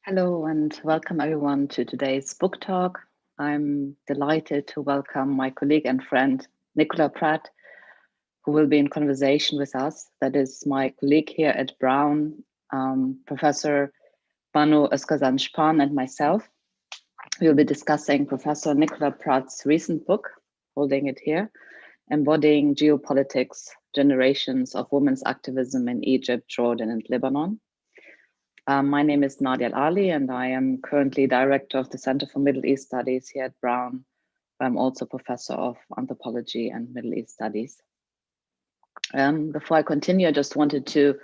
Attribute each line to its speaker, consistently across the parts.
Speaker 1: Hello and welcome everyone to today's book talk. I'm delighted to welcome my colleague and friend Nicola Pratt, who will be in conversation with us. That is my colleague here at Brown, Professor Banu Özkazan-Span and myself. We will be discussing Professor Nicola Pratt's recent book, holding it here, Embodying Geopolitics, Generations of Women's Activism in Egypt, Jordan and Lebanon. My name is Nadia Ali, and I am currently director of the Center for Middle East Studies here at Brown. I'm also professor of anthropology and Middle East studies. Before I continue, I just wanted to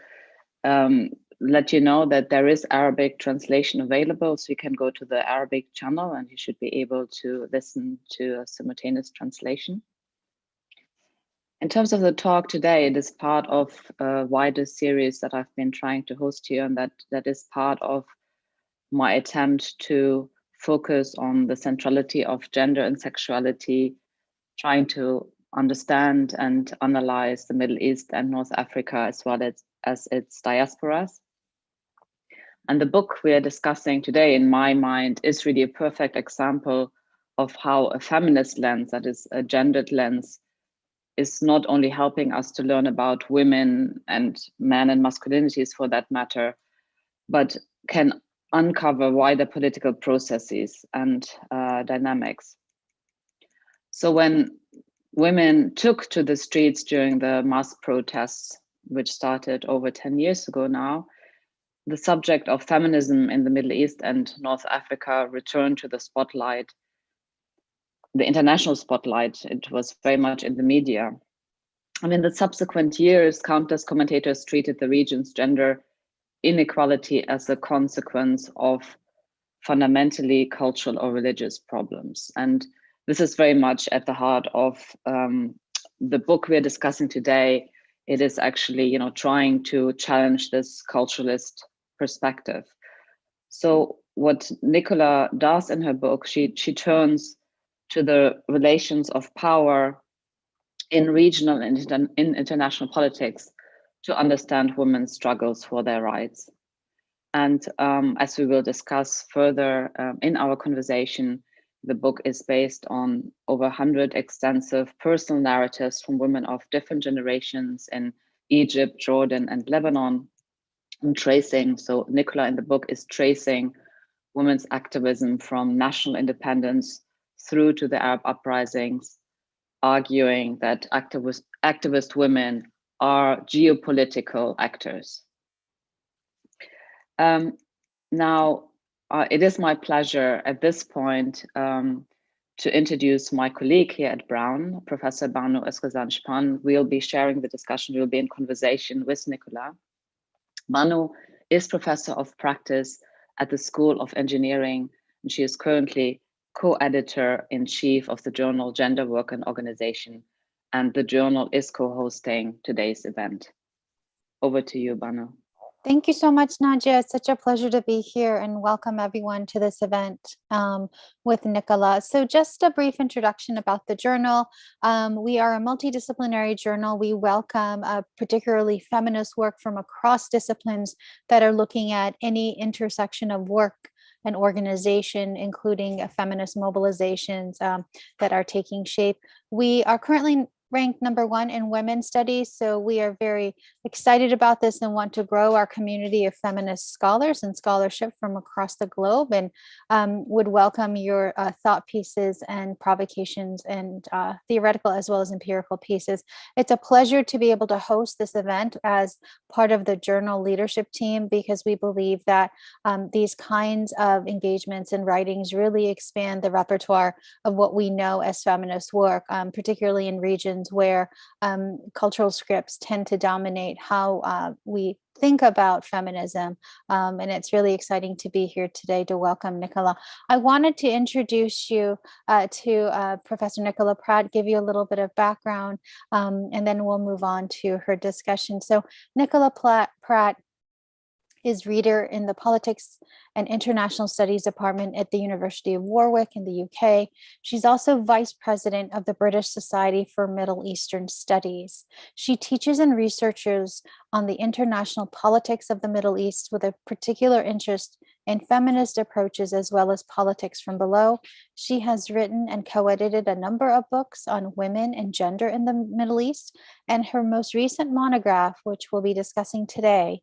Speaker 1: let you know that there is Arabic translation available, so you can go to the Arabic channel and you should be able to listen to a simultaneous translation. In terms of the talk today, it is part of a wider series that I've been trying to host here, and that is part of my attempt to focus on the centrality of gender and sexuality, trying to understand and analyze the Middle East and North Africa as well as its diasporas. And the book we are discussing today, in my mind, is really a perfect example of how a feminist lens, that is a gendered lens, is not only helping us to learn about women and men and masculinities for that matter, but can uncover wider political processes and dynamics. So when women took to the streets during the mass protests, which started over 10 years ago now, the subject of feminism in the Middle East and North Africa returned to the spotlight, the international spotlight. It was very much in the media. And in the subsequent years, countless commentators treated the region's gender inequality as a consequence of fundamentally cultural or religious problems. And this is very much at the heart of the book we're discussing today. It is actually, trying to challenge this culturalist perspective. So what Nicola does in her book, she turns to the relations of power in regional and in international politics to understand women's struggles for their rights. And as we will discuss further in our conversation, the book is based on over 100 extensive personal narratives from women of different generations in Egypt, Jordan, and Lebanon, and tracing. So Nicola in the book is tracing women's activism from national independence through to the Arab uprisings, arguing that activist women are geopolitical actors. Now, it is my pleasure at this point to introduce my colleague here at Brown, Professor Banu Özkazan-Span. We'll be sharing the discussion, we'll be in conversation with Nicola. Banu is Professor of Practice at the School of Engineering, and she is currently co-editor-in-chief of the journal Gender, Work and Organization, and the journal is co-hosting today's event. Over to you, Banu.
Speaker 2: Thank you so much, Nadia. It's such a pleasure to be here and welcome everyone to this event with Nicola. So just a brief introduction about the journal. We are a multidisciplinary journal. We welcome particularly feminist work from across disciplines that are looking at any intersection of work and organization, including feminist mobilizations that are taking shape. We are currently ranked #1 in women's studies. So we are very excited about this and want to grow our community of feminist scholars and scholarship from across the globe, and would welcome your thought pieces and provocations and theoretical as well as empirical pieces. It's a pleasure to be able to host this event as part of the journal leadership team, because we believe that these kinds of engagements and writings really expand the repertoire of what we know as feminist work, particularly in regions where cultural scripts tend to dominate how we think about feminism. And it's really exciting to be here today to welcome Nicola. I wanted to introduce you to Professor Nicola Pratt, give you a little bit of background, and then we'll move on to her discussion. So Nicola Pratt is reader in the Politics and International Studies Department at the University of Warwick in the UK. She's also vice president of the British Society for Middle Eastern Studies. She teaches and researches on the international politics of the Middle East with a particular interest in feminist approaches as well as politics from below. She has written and co-edited a number of books on women and gender in the Middle East, and her most recent monograph, which we'll be discussing today,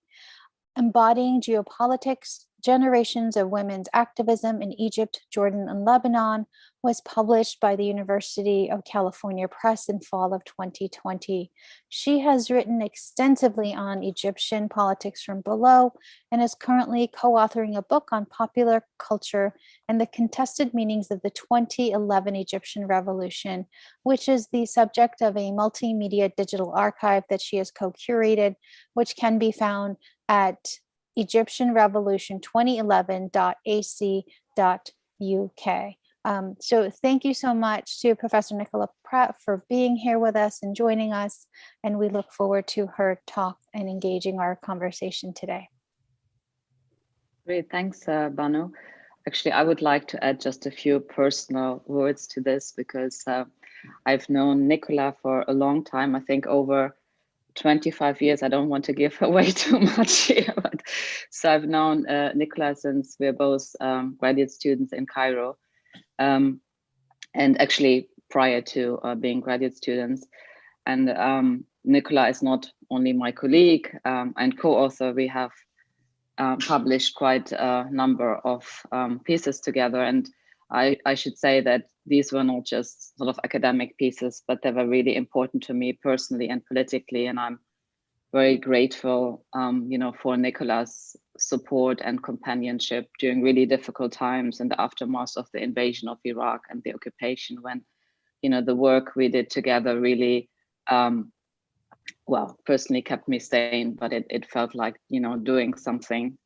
Speaker 2: Embodying Geopolitics, Generations of Women's Activism in Egypt, Jordan, and Lebanon, was published by the University of California Press in fall of 2020. She has written extensively on Egyptian politics from below and is currently co-authoring a book on popular culture and the contested meanings of the 2011 Egyptian Revolution, which is the subject of a multimedia digital archive that she has co-curated, which can be found at egyptianrevolution2011.ac.uk. So thank you so much to Professor Nicola Pratt for being here with us and joining us, and we look forward to her talk and engaging our conversation today.
Speaker 1: Great, thanks, Banu. Actually, I would like to add just a few personal words to this because I've known Nicola for a long time, I think over 25 years. I don't want to give away too much here, but so I've known Nicola since we're both graduate students in Cairo, and actually prior to being graduate students. And Nicola is not only my colleague and co-author. We have published quite a number of pieces together, and I should say that these were not just sort of academic pieces, but they were really important to me personally and politically. And I'm very grateful, for Nicola's support and companionship during really difficult times in the aftermath of the invasion of Iraq and the occupation, when, the work we did together really, personally kept me sane, but it felt like, doing something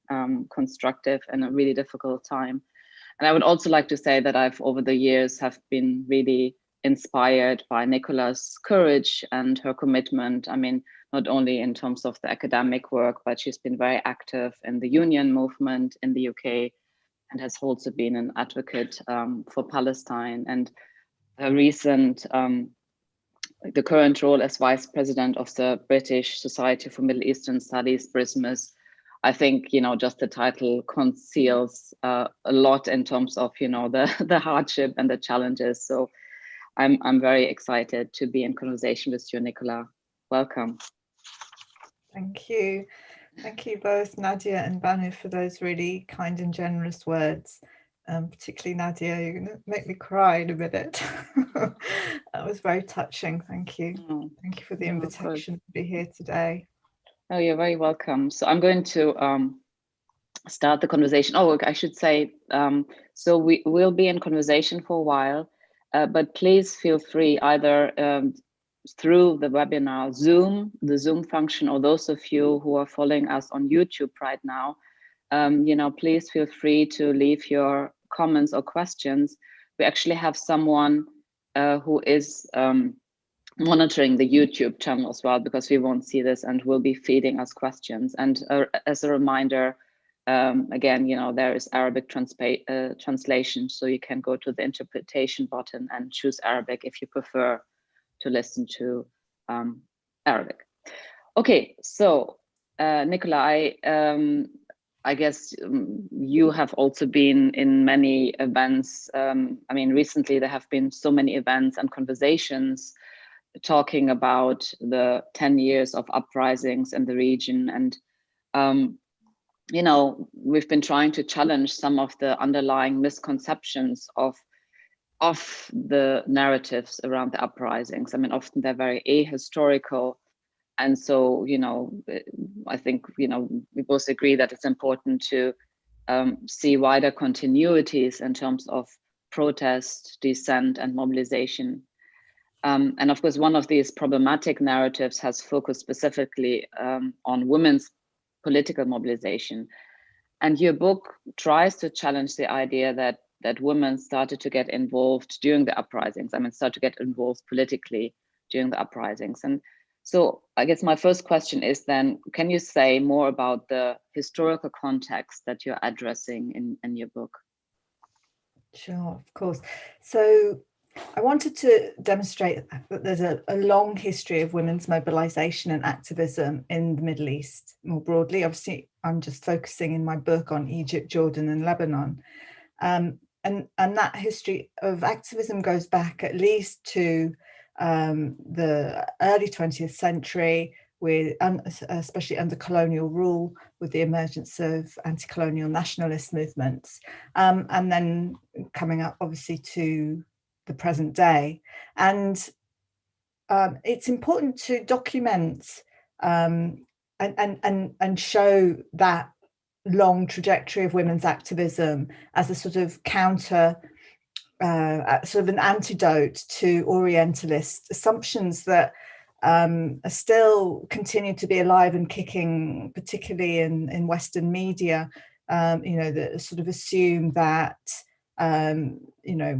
Speaker 1: constructive in a really difficult time. And I would also like to say that I've, over the years, have been really inspired by Nicola's courage and her commitment. I mean, not only in terms of the academic work, but she's been very active in the union movement in the UK and has also been an advocate for Palestine. And her recent, the current role as vice president of the British Society for Middle Eastern Studies, BRISMUS, I think, just the title conceals a lot in terms of, the hardship and the challenges. So I'm very excited to be in conversation with you, Nicola. Welcome.
Speaker 3: Thank you. Thank you both, Nadia and Banu, for those really kind and generous words. Particularly Nadia, you're going to make me cry in a minute. That was very touching. Thank you. Thank you for the invitation to be here today.
Speaker 1: Oh, you're very welcome. So I'm going to start the conversation. Oh, I should say, so we will be in conversation for a while, but please feel free either through the webinar Zoom, the Zoom function, or those of you who are following us on YouTube right now, please feel free to leave your comments or questions. We actually have someone who is monitoring the YouTube channel as well, because we won't see this and will be feeding us questions. And as a reminder, again, there is Arabic translation, so you can go to the interpretation button and choose Arabic if you prefer to listen to Arabic. Okay, so Nicola, I guess you have also been in many events. I mean, recently there have been so many events and conversations talking about the 10 years of uprisings in the region. And, we've been trying to challenge some of the underlying misconceptions of the narratives around the uprisings. I mean, often they're very ahistorical. And so, I think, we both agree that it's important to see wider continuities in terms of protest, dissent, and mobilization. And of course, one of these problematic narratives has focused specifically on women's political mobilization. And your book tries to challenge the idea that women started to get involved during the uprisings. I mean, start to get involved politically during the uprisings. And so I guess my first question is then, can you say more about the historical context that you're addressing in your book?
Speaker 3: Sure, of course. So I wanted to demonstrate that there's a long history of women's mobilization and activism in the Middle East more broadly. Obviously, I'm just focusing in my book on Egypt, Jordan, and Lebanon. And that history of activism goes back at least to the early 20th century, with especially under colonial rule, with the emergence of anti-colonial nationalist movements, and then coming up obviously to the present day. And it's important to document and show that long trajectory of women's activism as a sort of counter, sort of an antidote to Orientalist assumptions that are still continue to be alive and kicking, particularly in Western media, that sort of assume that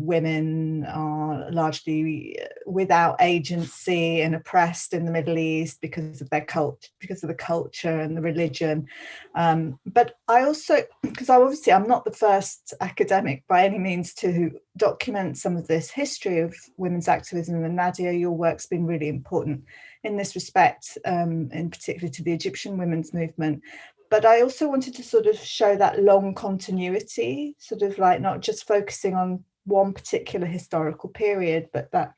Speaker 3: women are largely without agency and oppressed in the Middle East because of their culture, because of the culture and the religion. But I also, because I'm not the first academic by any means to document some of this history of women's activism, and Nadia, your work's been really important in this respect, in particular to the Egyptian women's movement. But I also wanted to sort of show that long continuity, sort of like not just focusing on one particular historical period, but that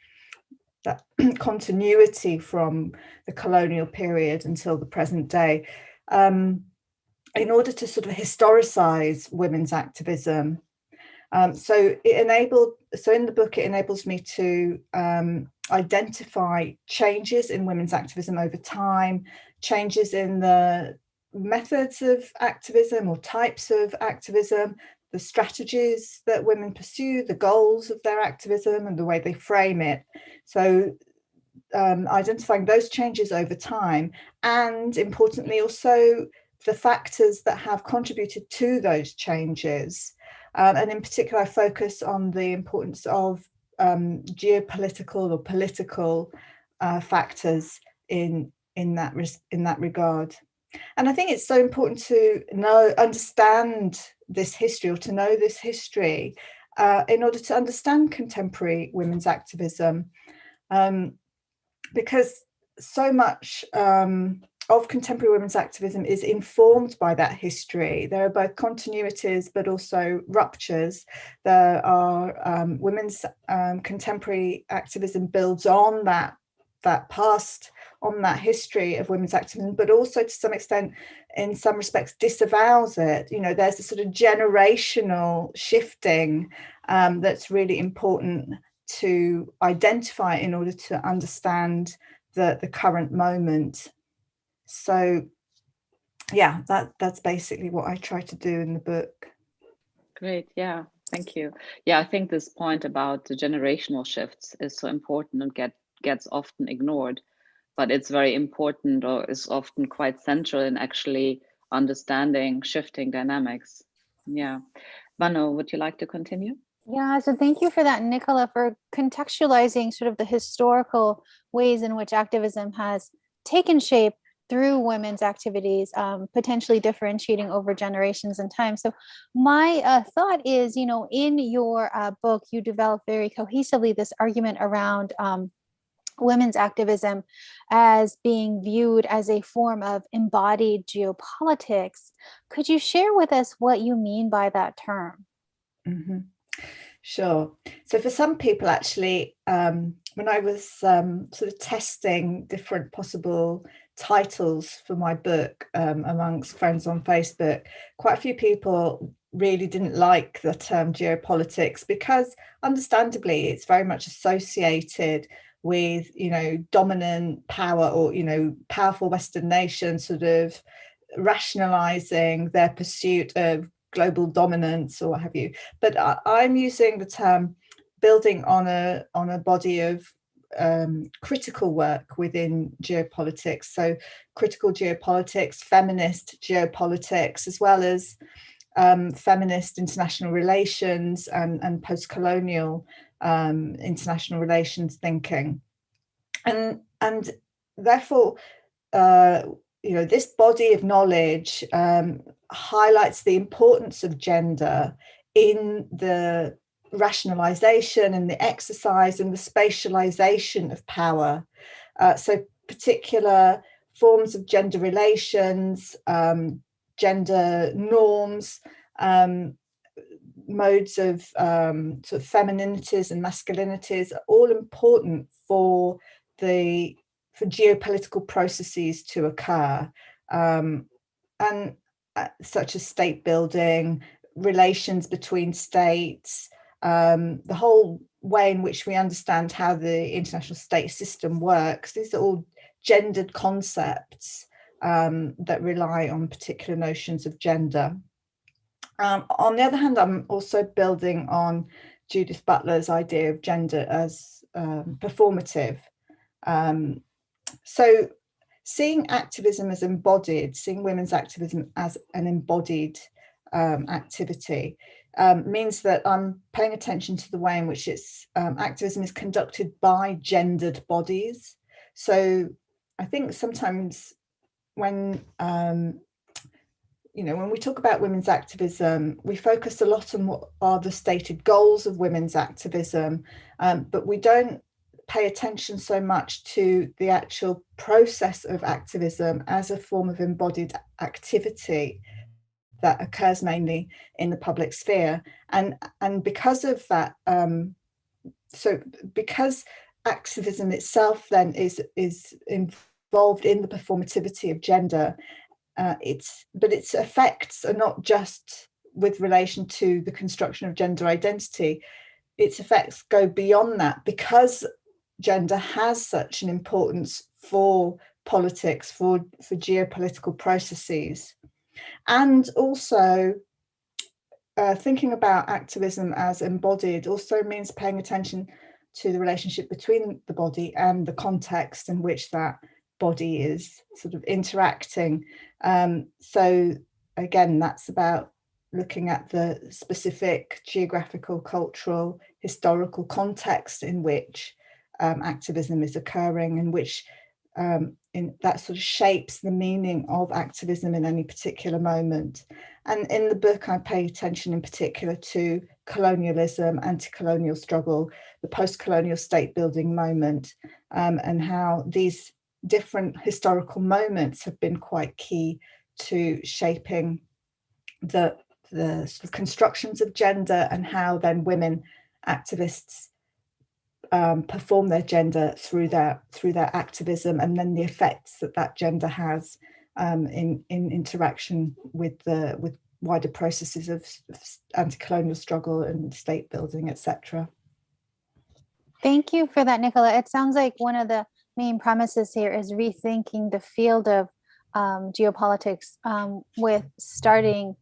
Speaker 3: continuity from the colonial period until the present day, in order to sort of historicize women's activism. So in the book, it enables me to identify changes in women's activism over time, changes in the methods of activism or types of activism, the strategies that women pursue, the goals of their activism and the way they frame it. So identifying those changes over time, and importantly also the factors that have contributed to those changes. And in particular, I focus on the importance of geopolitical or political factors in that regard. And I think it's so important to understand this history, or to know this history, in order to understand contemporary women's activism, because so much of contemporary women's activism is informed by that history. There are both continuities but also ruptures. There are women's contemporary activism builds on that past, on that history of women's activism, but also to some extent, in some respects, disavows it. There's a sort of generational shifting that's really important to identify in order to understand the current moment. So yeah, that's basically what I try to do in the book.
Speaker 1: Great, yeah, thank you. Yeah, I think this point about the generational shifts is so important and gets often ignored, but it's very important, or is often quite central in actually understanding shifting dynamics. Yeah. Manu, would you like to continue?
Speaker 2: Yeah, so thank you for that, Nicola, for contextualizing sort of the historical ways in which activism has taken shape through women's activities, potentially differentiating over generations and time. So my thought is, in your book, you develop very cohesively this argument around women's activism as being viewed as a form of embodied geopolitics. Could you share with us what you mean by that term?
Speaker 3: Mm-hmm. Sure. So for some people, actually, when I was sort of testing different possible titles for my book amongst friends on Facebook, quite a few people really didn't like the term geopolitics, because understandably it's very much associated with, dominant power, or, powerful Western nations sort of rationalizing their pursuit of global dominance or what have you. But I'm using the term building on a body of critical work within geopolitics. So critical geopolitics, feminist geopolitics, as well as feminist international relations and post-colonial international relations thinking. And therefore, this body of knowledge highlights the importance of gender in the rationalization and the exercise and the spatialization of power. So particular forms of gender relations, gender norms, modes of sort of femininities and masculinities are all important for geopolitical processes to occur, and such as state building, relations between states, the whole way in which we understand how the international state system works. These are all gendered concepts that rely on particular notions of gender. On the other hand, I'm also building on Judith Butler's idea of gender as performative. So seeing activism as embodied, seeing women's activism as an embodied activity means that I'm paying attention to the way in which activism is conducted by gendered bodies. So I think sometimes when when we talk about women's activism, we focus a lot on what are the stated goals of women's activism, but we don't pay attention so much to the actual process of activism as a form of embodied activity that occurs mainly in the public sphere. And because of that, so because activism itself then is involved in the performativity of gender, but its effects are not just with relation to the construction of gender identity. Its effects go beyond that, because gender has such an importance for politics, for geopolitical processes. And also thinking about activism as embodied also means paying attention to the relationship between the body and the context in which that body is sort of interacting. So again, that's about looking at the specific geographical, cultural, historical context in which activism is occurring, and which that sort of shapes the meaning of activism in any particular moment. And in the book, I pay attention in particular to colonialism, anti-colonial struggle, the post-colonial state building moment, and how these different historical moments have been quite key to shaping the sort of constructions of gender, and how then women activists perform their gender through their activism, and then the effects that gender has in interaction with wider processes of anti-colonial struggle and state building, etc.
Speaker 2: Thank you for that, Nicola. It sounds like one of the main premises here is rethinking the field of geopolitics, with starting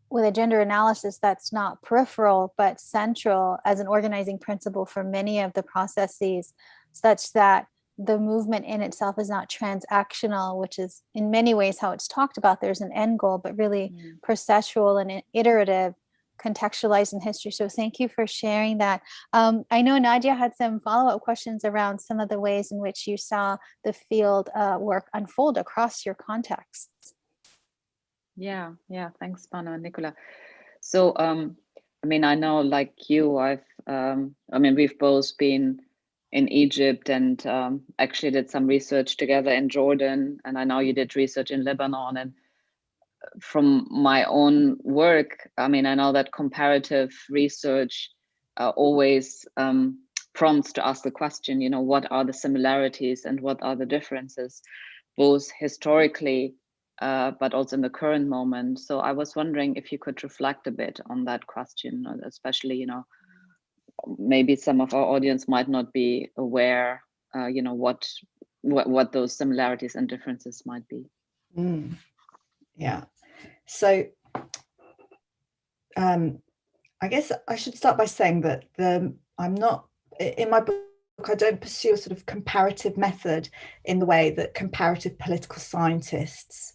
Speaker 2: with a gender analysis that's not peripheral but central as an organizing principle for many of the processes, such that the movement in itself is not transactional, which is in many ways how it's talked about. There's an end goal, but really processual and iterative, contextualized in history. So thank you for sharing that. I know Nadia had some follow-up questions around some of the ways in which you saw the field work unfold across your contexts.
Speaker 1: Yeah, thanks, Banu and Nicola. So, I mean, I know, like you, we've both been in Egypt and actually did some research together in Jordan, and I know you did research in Lebanon. And from my own work, I mean, I know that comparative research always prompts to ask the question, what are the similarities and what are the differences, both historically, but also in the current moment. So I was wondering if you could reflect a bit on that question, especially, maybe some of our audience might not be aware, what those similarities and differences might be.
Speaker 3: Yeah. So I guess I should start by saying that I'm not, in my book, I don't pursue a sort of comparative method in the way that comparative political scientists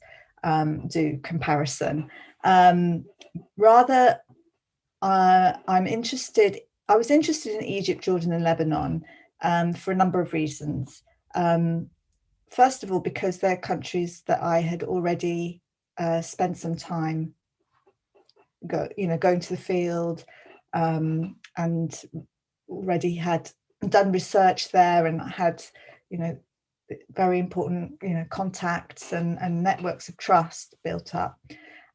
Speaker 3: do comparison. Rather, I was interested in Egypt, Jordan, and Lebanon for a number of reasons. First of all, because they're countries that I had already spent some time going to the field, and already had done research there and had, very important, contacts and networks of trust built up.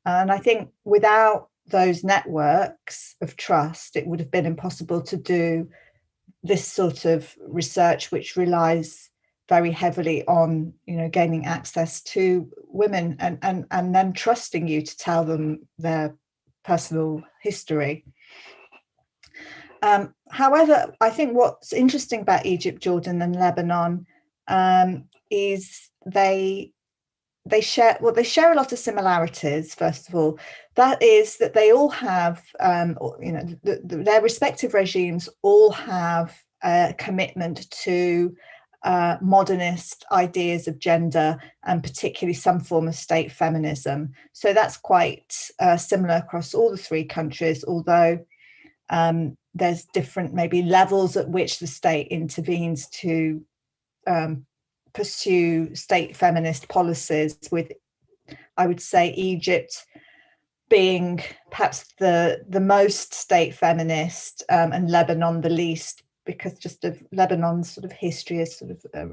Speaker 3: And I think without those networks of trust, it would have been impossible to do this sort of research, which relies very heavily on, gaining access to women and them trusting you to tell them their personal history. However, I think what's interesting about Egypt, Jordan, and Lebanon is they share a lot of similarities. First of all, that is that they all have, their respective regimes all have a commitment to modernist ideas of gender, and particularly some form of state feminism. So that's quite similar across all the three countries, although there's different maybe levels at which the state intervenes to pursue state feminist policies, with, I would say, Egypt being perhaps the most state feminist, and Lebanon the least, because just of Lebanon's sort of history as sort of a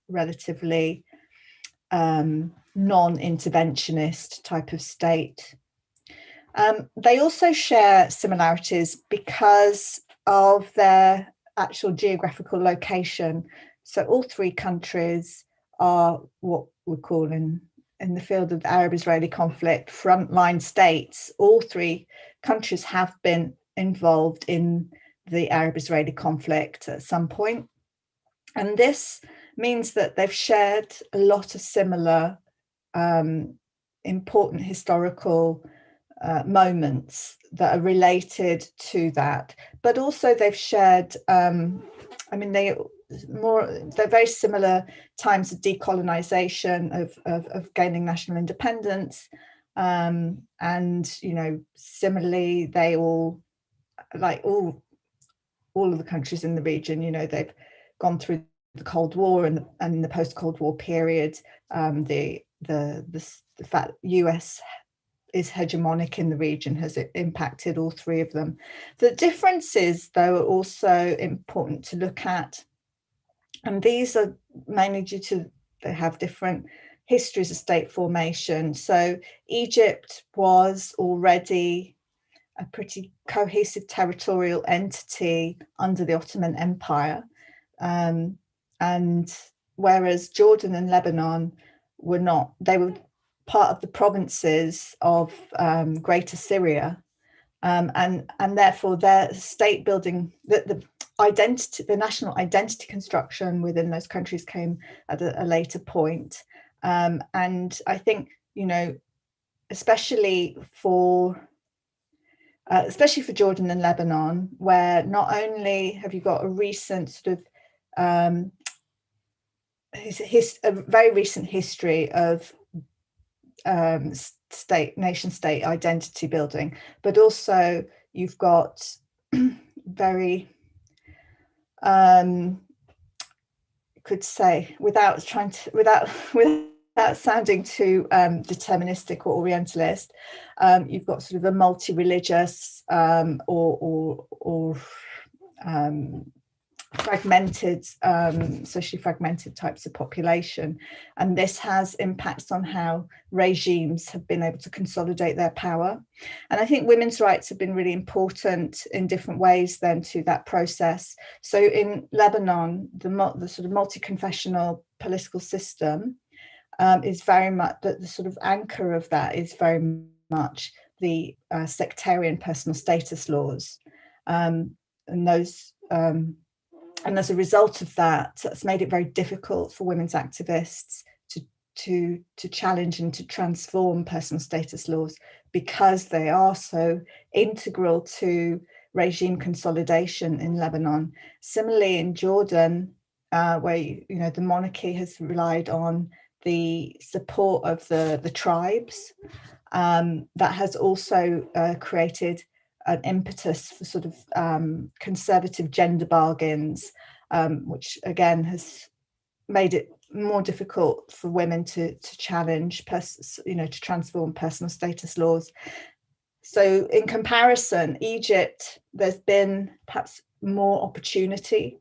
Speaker 3: relatively non-interventionist type of state. They also share similarities because of their actual geographical location. So all three countries are what we call in the field of the Arab-Israeli conflict frontline states. All three countries have been involved in the Arab-Israeli conflict at some point. And this means that they've shared a lot of similar important historical moments that are related to that, but also they've shared, they're very similar times of decolonization, of gaining national independence, and similarly they all, like all of the countries in the region, they've gone through the Cold War and the post-Cold War period. The fact that US is hegemonic in the region has impacted all three of them. The differences, though, are also important to look at, and these are mainly due to they have different histories of state formation. So Egypt was already a pretty cohesive territorial entity under the Ottoman Empire, and whereas Jordan and Lebanon were not, they were part of the provinces of Greater Syria, and therefore their state building, the identity, the national identity construction within those countries came at a later point. And I think, especially for Jordan and Lebanon, where not only have you got a recent sort of a very recent history of nation state identity building, but also you've got very could say, without sounding too deterministic or Orientalist, you've got sort of a multi-religious or fragmented, socially fragmented types of population, and this has impacts on how regimes have been able to consolidate their power. And I think women's rights have been really important in different ways then to that process. So in Lebanon, the sort of multi-confessional political system is very much, the sort of anchor of that is very much the sectarian personal status laws, and those and as a result of that, that's made it very difficult for women's activists to challenge and to transform personal status laws, because they are so integral to regime consolidation in Lebanon. Similarly, in Jordan, where the monarchy has relied on the support of the tribes, that has also created an impetus for sort of conservative gender bargains, which again has made it more difficult for women to challenge, to transform personal status laws. So in comparison, Egypt, there's been perhaps more opportunity.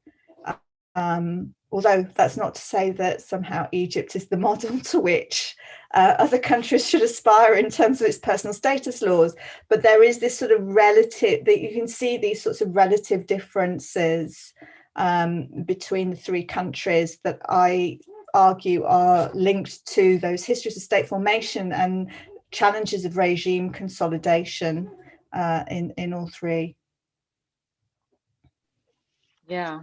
Speaker 3: Although that's not to say that somehow Egypt is the model to which other countries should aspire in terms of its personal status laws, but there is this sort of relative, that you can see these sorts of relative differences between the three countries that I argue are linked to those histories of state formation and challenges of regime consolidation in all three.
Speaker 1: Yeah,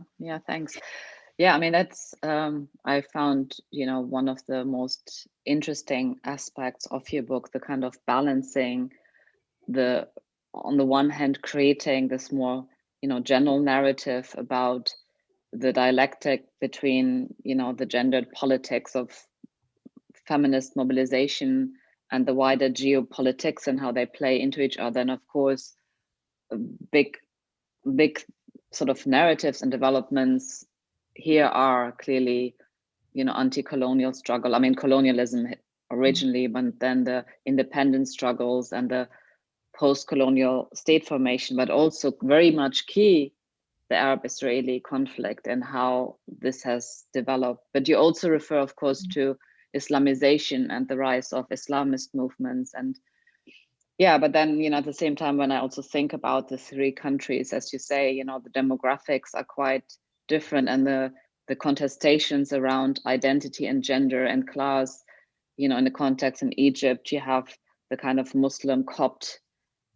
Speaker 1: thanks. Yeah, I mean, that's I found, one of the most interesting aspects of your book, the kind of balancing on the one hand, creating this more, general narrative about the dialectic between, the gendered politics of feminist mobilization and the wider geopolitics and how they play into each other. And of course, big sort of narratives and developments here are clearly, anti-colonial struggle. I mean, colonialism originally, but then the independence struggles and the post-colonial state formation, but also very much key, the Arab-Israeli conflict and how this has developed. But you also refer, of course, to Islamization and the rise of Islamist movements. And yeah, but then, at the same time, when I also think about the three countries, as you say, the demographics are quite different, and the contestations around identity and gender and class, in the context in Egypt, you have the kind of Muslim Copt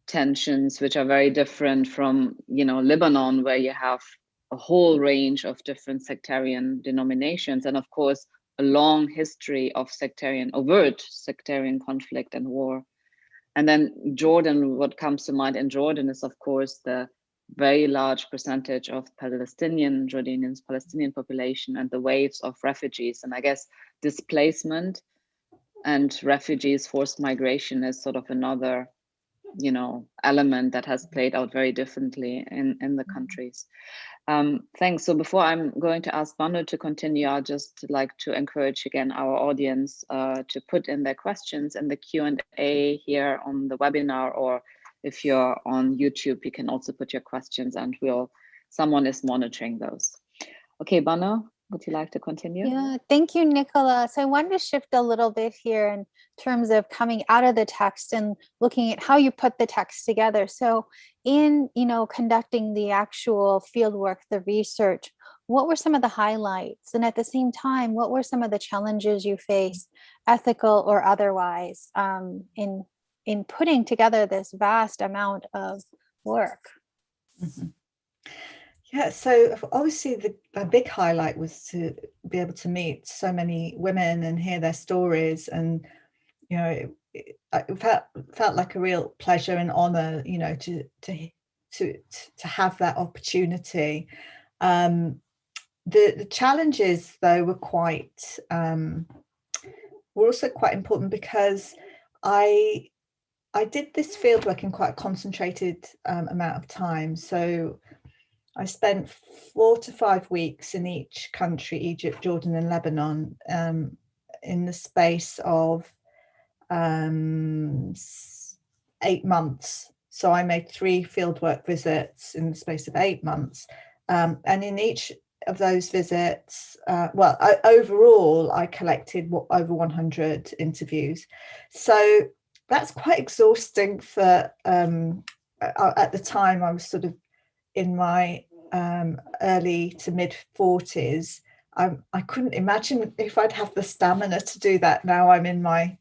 Speaker 1: tensions, which are very different from, Lebanon, where you have a whole range of different sectarian denominations, and of course, a long history of overt sectarian conflict and war. And then Jordan, what comes to mind in Jordan is, of course, the very large percentage of Jordanians, Palestinian population, and the waves of refugees. And I guess displacement and refugees, forced migration is sort of another, element that has played out very differently in the countries. Thanks. So before I'm going to ask Banu to continue, I'd just like to encourage again our audience to put in their questions in the Q&A here on the webinar, or if you're on YouTube, you can also put your questions and someone is monitoring those. Okay, Banu, would you like to continue?
Speaker 2: Yeah, thank you, Nicola. So I wanted to shift a little bit here in terms of coming out of the text and looking at how you put the text together. So in, conducting the actual fieldwork, the research, what were some of the highlights? And at the same time, what were some of the challenges you faced, ethical or otherwise, in putting together this vast amount of work?
Speaker 3: Mm-hmm. Yeah, so obviously a big highlight was to be able to meet so many women and hear their stories, and it felt like a real pleasure and honor, to have that opportunity. The challenges, though, were also quite important, because I did this fieldwork in quite a concentrated amount of time. So I spent 4 to 5 weeks in each country, Egypt, Jordan, and Lebanon, in the space of 8 months. So I made 3 fieldwork visits in the space of 8 months. And in each of those visits, overall, I collected over 100 interviews. So that's quite exhausting for, at the time, I was sort of in my early to mid 40s. I couldn't imagine if I'd have the stamina to do that. Now I'm in my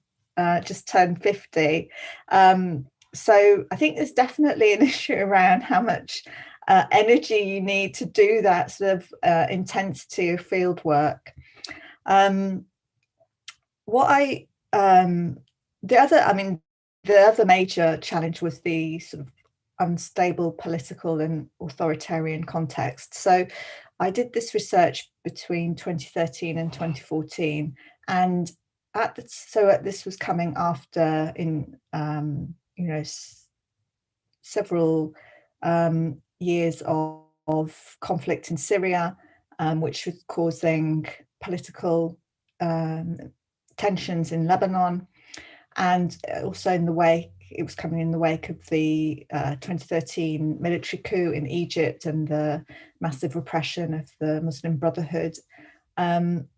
Speaker 3: just turned 50. So I think there's definitely an issue around how much energy you need to do that sort of intensity of field work. The other major challenge was the sort of unstable political and authoritarian context. So I did this research between 2013 and 2014, and this was coming after several years of conflict in Syria, which was causing political tensions in Lebanon, and also in the wake it was coming in the wake of the 2013 military coup in Egypt and the massive repression of the Muslim Brotherhood. And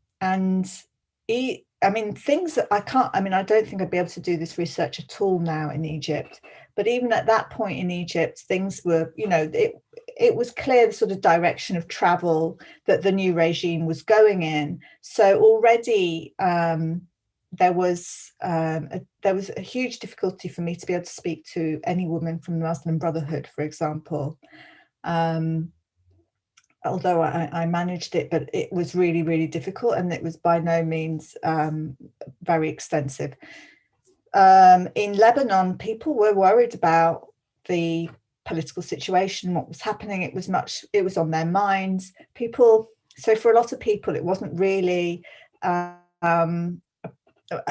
Speaker 3: I mean, things that I don't think I'd be able to do this research at all now in Egypt. But even at that point in Egypt, things were, it was clear the sort of direction of travel that the new regime was going in. So already there was a huge difficulty for me to be able to speak to any woman from the Muslim Brotherhood, for example. Although I managed it, but it was really, really difficult, and it was by no means very extensive. In Lebanon, people were worried about the political situation, what was happening. It was on their minds. So for a lot of people, it wasn't really a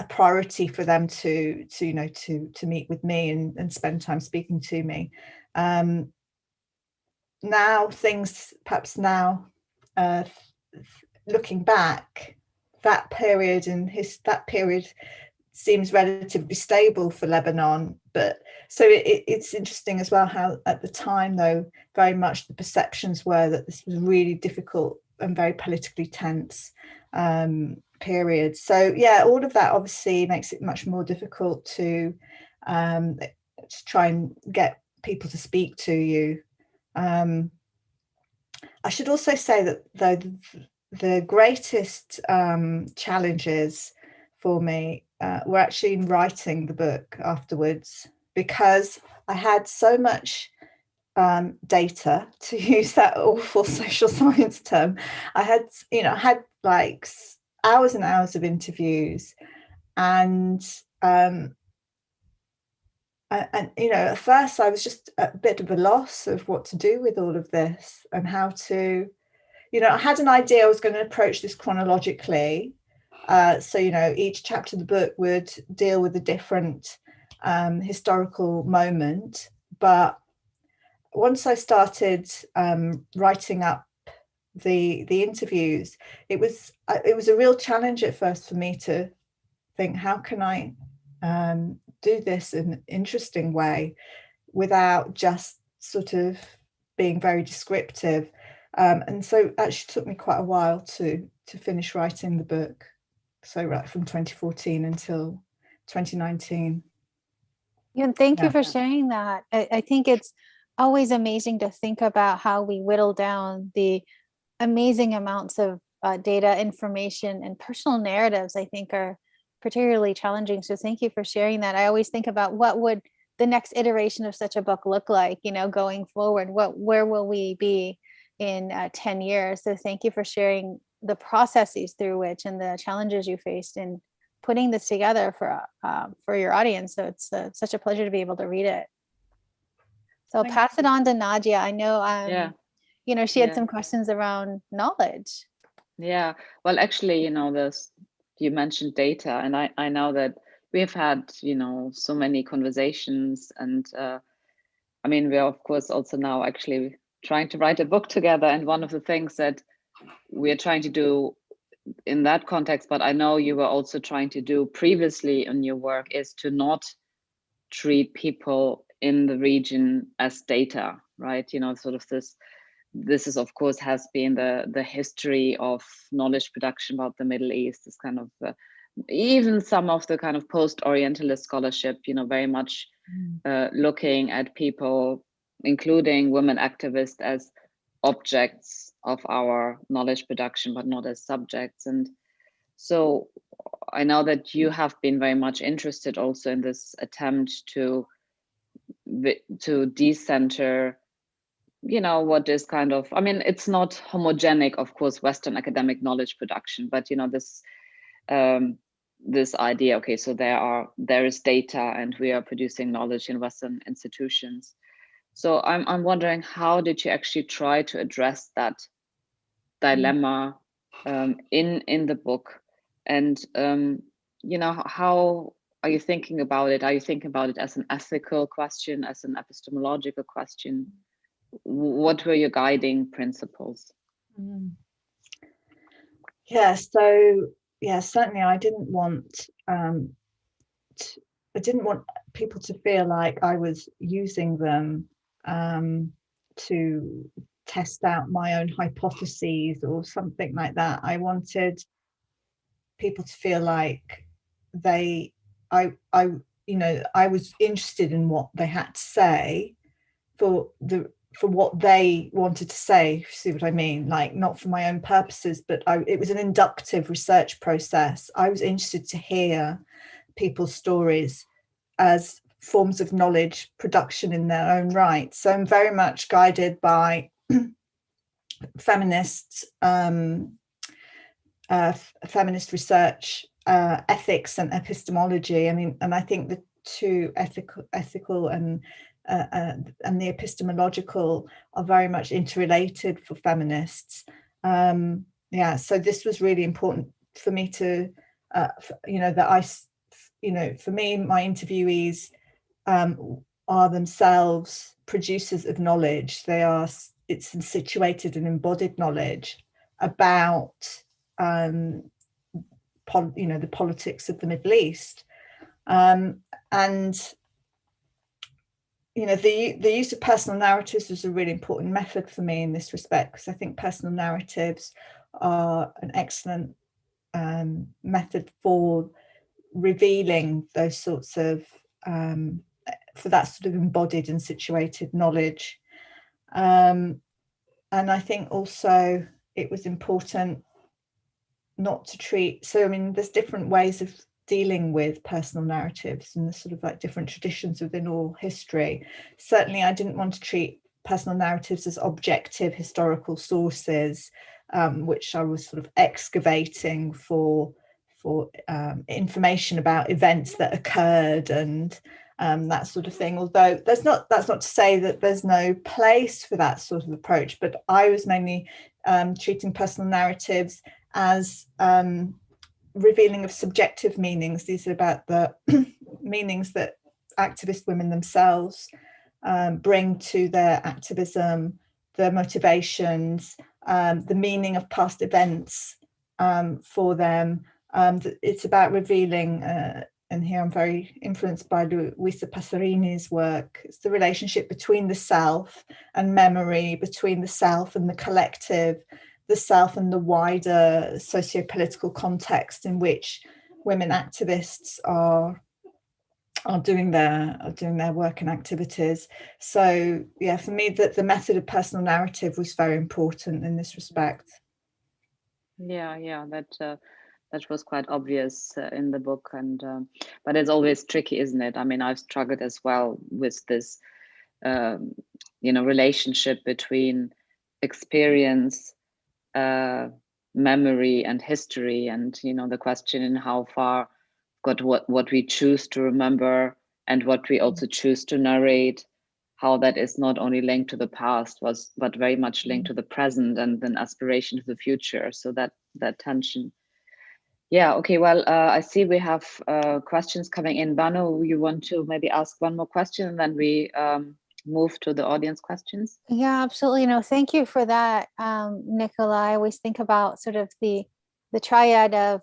Speaker 3: priority for them to meet with me and spend time speaking to me. Now looking back, that period seems relatively stable for Lebanon. But so it's interesting as well how at the time, though, very much the perceptions were that this was really difficult and very politically tense period. So yeah, all of that obviously makes it much more difficult to try and get people to speak to you. I should also say that the greatest challenges for me were actually in writing the book afterwards, because I had so much data, to use that awful social science term. I had like hours and hours of interviews, and at first I was just a bit of a loss of what to do with all of this and how to, I had an idea I was going to approach this chronologically. So, each chapter of the book would deal with a different historical moment. But once I started writing up the interviews, it was a real challenge at first for me to think, how can I do this in an interesting way without just sort of being very descriptive. And so it actually took me quite a while to finish writing the book. So right from 2014 until 2019.
Speaker 2: Yeah, and thank you for sharing that. I think it's always amazing to think about how we whittle down the amazing amounts of data, information, and personal narratives, I think are particularly challenging. So thank you for sharing that. I always think about what would the next iteration of such a book look like, going forward. Where will we be in 10 years? So thank you for sharing the processes through which and the challenges you faced in putting this together for your audience. So it's such a pleasure to be able to read it. So I'll pass it on to Nadia. I know, she had some questions around knowledge.
Speaker 1: Yeah, well, actually, you mentioned data, and I know that we've had, so many conversations, and we're of course also now actually trying to write a book together. And one of the things that we're trying to do in that context, but I know you were also trying to do previously in your work, is to not treat people in the region as data, right? Sort of this is of course has been the history of knowledge production about the Middle East, this kind of even some of the kind of post-Orientalist scholarship, very much looking at people, including women activists, as objects of our knowledge production, but not as subjects. And so I know that you have been very much interested also in this attempt to decenter, what is kind of, it's not homogenic, of course, Western academic knowledge production, but this idea, okay, so there is data and we are producing knowledge in Western institutions. So I'm wondering, how did you actually try to address that dilemma in the book? And how are you thinking about it? Are you thinking about it as an ethical question, as an epistemological question? What were your guiding principles?
Speaker 3: Yeah, so certainly I didn't want didn't want people to feel like I was using them to test out my own hypotheses or something like that. I wanted people to feel like I was interested in what they had to say for what they wanted to say. See what I mean? Like, not for my own purposes, but it was an inductive research process. I was interested to hear people's stories as forms of knowledge production in their own right. So I'm very much guided by feminist research, ethics and epistemology. I mean, and I think the two, ethical and the epistemological, are very much interrelated for feminists. So this was really important for me to, for me, my interviewees are themselves producers of knowledge. It's situated and embodied knowledge about the politics of the Middle East, and the use of personal narratives was a really important method for me in this respect, because I think personal narratives are an excellent method for revealing those sorts of for that sort of embodied and situated knowledge. And I think also it was important not to treat, so I mean, there's different ways of dealing with personal narratives and the sort of like different traditions within all history. Certainly I didn't want to treat personal narratives as objective historical sources, which I was sort of excavating for information about events that occurred and that sort of thing. Although that's not to say that there's no place for that sort of approach, but I was mainly treating personal narratives as revealing of subjective meanings. These are about the meanings that activist women themselves bring to their activism, their motivations, the meaning of past events for them. It's about revealing, and here I'm very influenced by Luisa Passerini's work, it's the relationship between the self and memory, between the self and the collective, the self and the wider socio-political context in which women activists are doing their work and activities. So yeah, for me, that the method of personal narrative was very important in this respect.
Speaker 1: Yeah, that was quite obvious in the book, and but it's always tricky, isn't it? I mean, I've struggled as well with this relationship between experience, memory and history, and the question in how far got what we choose to remember and what we also choose to narrate, how that is not only linked to the past but very much linked to the present and an aspiration to the future. So that tension. Yeah, okay, well, I see we have questions coming in. Banu, you want to maybe ask one more question and then we move to the audience questions?
Speaker 2: Yeah, absolutely. No, thank you for that, Nicola. I always think about sort of the triad of,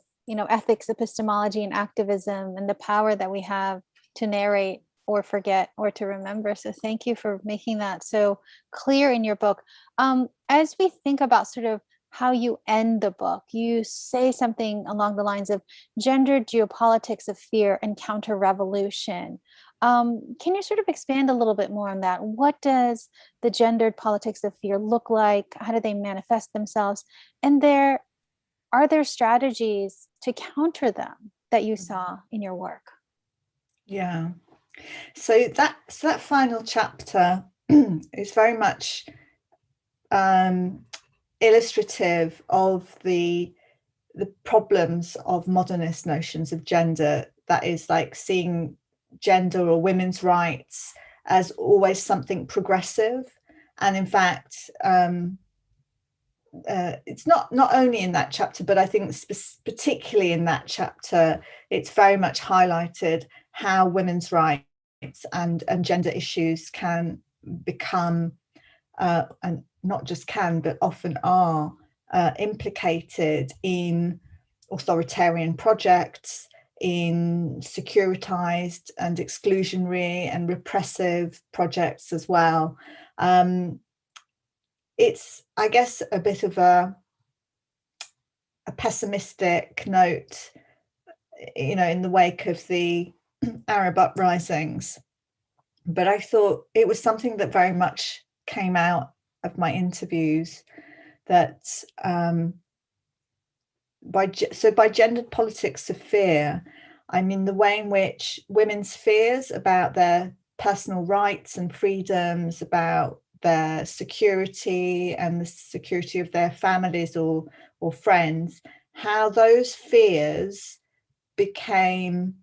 Speaker 2: ethics, epistemology, and activism, and the power that we have to narrate or forget or to remember. So thank you for making that so clear in your book. As we think about sort of how you end the book, you say something along the lines of gendered geopolitics of fear and counter-revolution. Can you sort of expand a little bit more on that? What does the gendered politics of fear look like? How do they manifest themselves? And are there strategies to counter them that you saw in your work?
Speaker 3: Yeah. So that final chapter is very much illustrative of the problems of modernist notions of gender. That is, like, seeing gender or women's rights as always something progressive, and in fact it's not only in that chapter, but I think particularly in that chapter, it's very much highlighted how women's rights and gender issues can become, and not just can, but often are implicated in authoritarian projects, in securitized and exclusionary and repressive projects as well. It's, I guess, a bit of a pessimistic note, you know, in the wake of the Arab uprisings. But I thought it was something that very much came out of my interviews, that by gendered politics of fear, I mean the way in which women's fears about their personal rights and freedoms, about their security and the security of their families or friends, how those fears became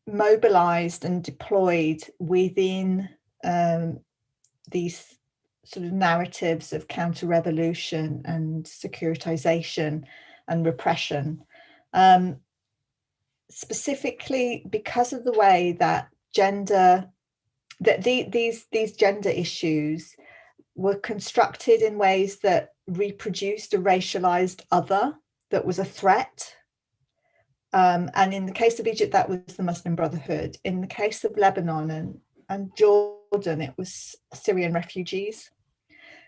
Speaker 3: mobilized and deployed within these sort of narratives of counter-revolution and securitization and repression, specifically because of the way that these gender issues were constructed in ways that reproduced a racialized other that was a threat. And in the case of Egypt, that was the Muslim Brotherhood. In the case of Lebanon and Jordan, it was Syrian refugees.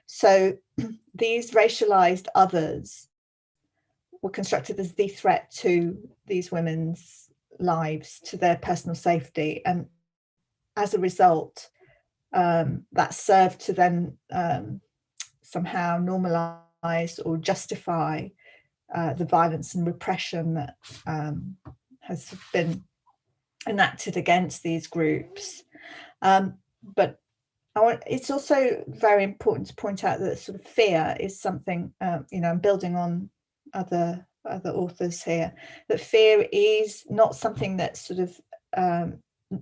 Speaker 3: So these racialized others were constructed as the threat to these women's lives, to their personal safety. And as a result, that served to then somehow normalize or justify the violence and repression that has been enacted against these groups. But it's also very important to point out that sort of fear is something, you know, I'm building on other authors here, that fear is not something that's sort of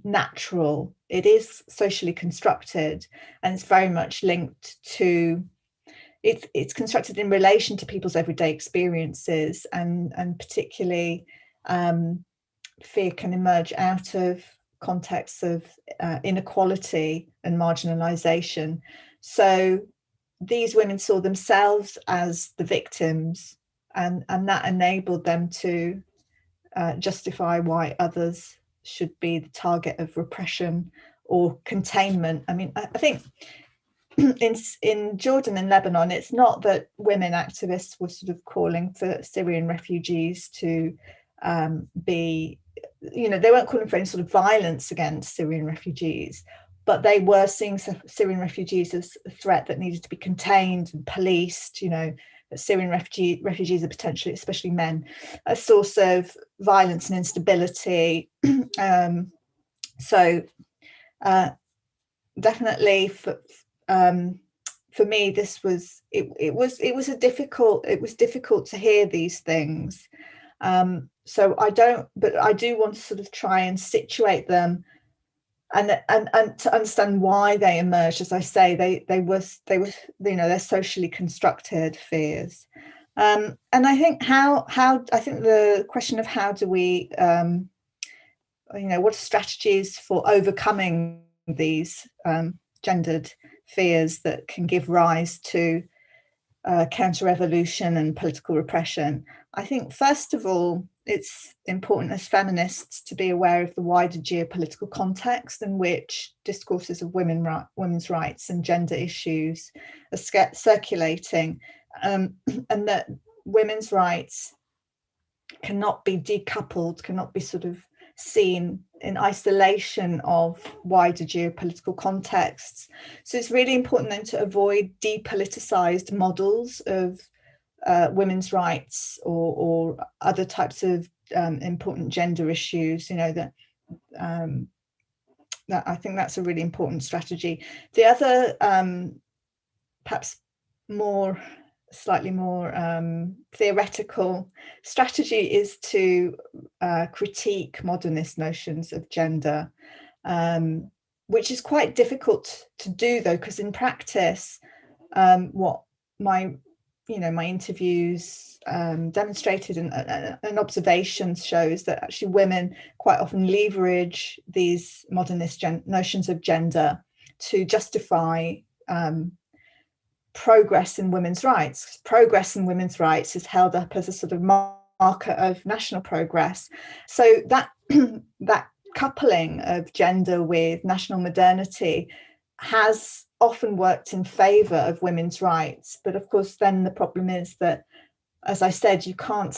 Speaker 3: natural. It is socially constructed, and it's very much linked to, it's constructed in relation to people's everyday experiences, and particularly fear can emerge out of contexts of inequality and marginalization. So these women saw themselves as the victims, and that enabled them to justify why others should be the target of repression or containment. I mean, I think in Jordan and Lebanon, it's not that women activists were sort of calling for Syrian refugees to be, you know, they weren't calling for any sort of violence against Syrian refugees, but they were seeing Syrian refugees as a threat that needed to be contained and policed. You know, that Syrian refugees are potentially, especially men, a source of violence and instability. So definitely for me, this was it was difficult to hear these things. So I do want to sort of try and situate them and to understand why they emerged. As I say, they were, you know, they're socially constructed fears. And I think I think the question of how do we, you know, what are strategies for overcoming these gendered fears that can give rise to counter-revolution and political repression. I think, first of all, it's important as feminists to be aware of the wider geopolitical context in which discourses of women's rights and gender issues are circulating, and that women's rights cannot be decoupled, cannot be sort of seen in isolation of wider geopolitical contexts. So it's really important then to avoid depoliticized models of women's rights or other types of important gender issues. You know, that I think that's a really important strategy. The other perhaps slightly more theoretical strategy is to critique modernist notions of gender, which is quite difficult to do, though, because in practice, what my interviews demonstrated and observations shows that actually women quite often leverage these modernist notions of gender to justify progress in women's rights. Progress in women's rights is held up as a sort of marker of national progress. So that that coupling of gender with national modernity has often worked in favour of women's rights. But of course, then the problem is that, as I said, you can't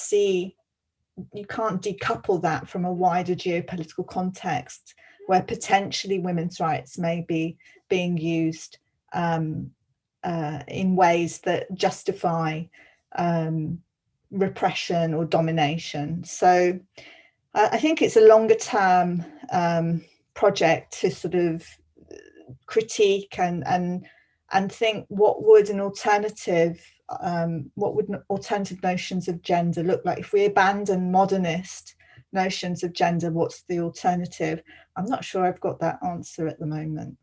Speaker 3: decouple that from a wider geopolitical context where potentially women's rights may be being used in ways that justify repression or domination. So I think it's a longer term project to sort of critique and think what would alternative notions of gender look like if we abandon modernist notions of gender. What's the alternative? I'm not sure I've got that answer at the moment.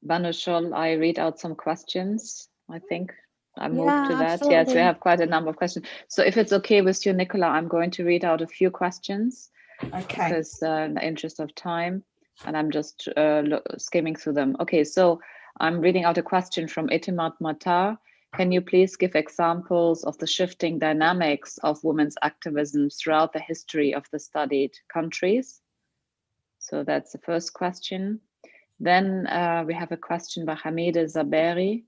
Speaker 1: Banu, shall I read out some questions? I think I moved to that.
Speaker 2: Absolutely.
Speaker 1: Yes, we have quite a number of questions. So if it's okay with you, Nicola, I'm going to read out a few questions.
Speaker 3: Okay.
Speaker 1: Because in the interest of time, and I'm just skimming through them. Okay, so I'm reading out a question from Etimat Matar. Can you please give examples of the shifting dynamics of women's activism throughout the history of the studied countries? So that's the first question. Then we have a question by Hamida Zaberi.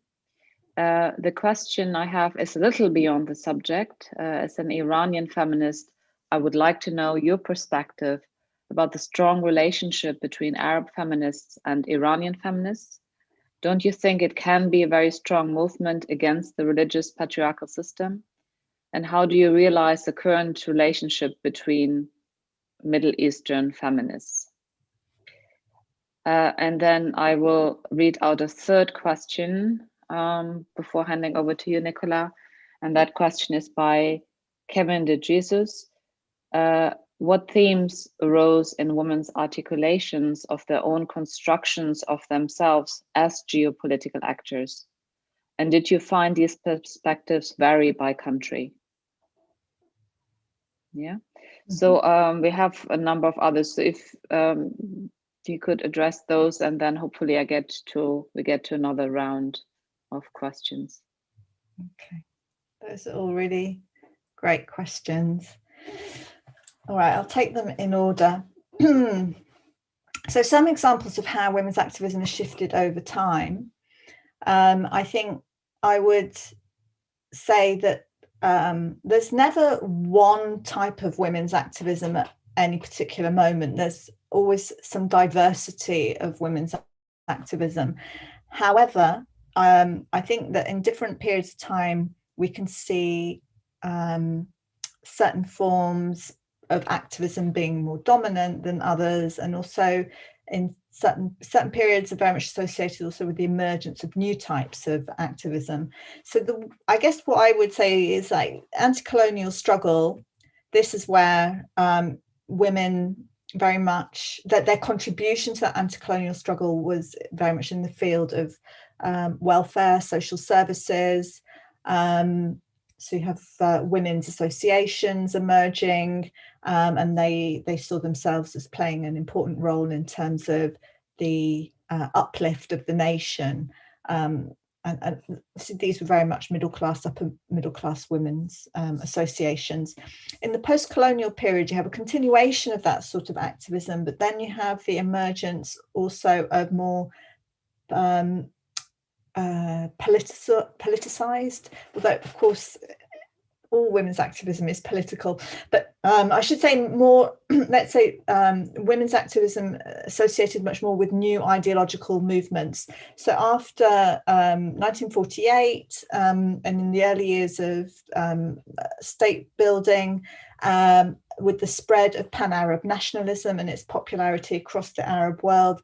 Speaker 1: The question I have is a little beyond the subject. As an Iranian feminist, I would like to know your perspective about the strong relationship between Arab feminists and Iranian feminists. Don't you think it can be a very strong movement against the religious patriarchal system? And how do you realize the current relationship between Middle Eastern feminists? And then I will read out a third question before handing over to you, Nicola. And that question is by Kevin de Jesus. What themes arose in women's articulations of their own constructions of themselves as geopolitical actors? And did you find these perspectives vary by country? Yeah. Mm-hmm. So we have a number of others. So if you could address those, and then hopefully we get to another round of questions.
Speaker 3: Okay, those are all really great questions. All right, I'll take them in order. So some examples of how women's activism has shifted over time. I think I would say that there's never one type of women's activism at any particular moment. There's always some diversity of women's activism. However, I think that in different periods of time, we can see certain forms of activism being more dominant than others, and also in certain periods are very much associated also with the emergence of new types of activism. So I guess what I would say is like anti-colonial struggle. This is where women very much, that their contribution to that anti-colonial struggle was very much in the field of welfare, social services. So you have women's associations emerging, and they saw themselves as playing an important role in terms of the uplift of the nation. And so these were very much upper middle class women's associations. In the post-colonial period, you have a continuation of that sort of activism, but then you have the emergence also of more politicized, although of course all women's activism is political, but I should say more, let's say women's activism associated much more with new ideological movements. So after 1948 and in the early years of state building, with the spread of pan-Arab nationalism and its popularity across the Arab world,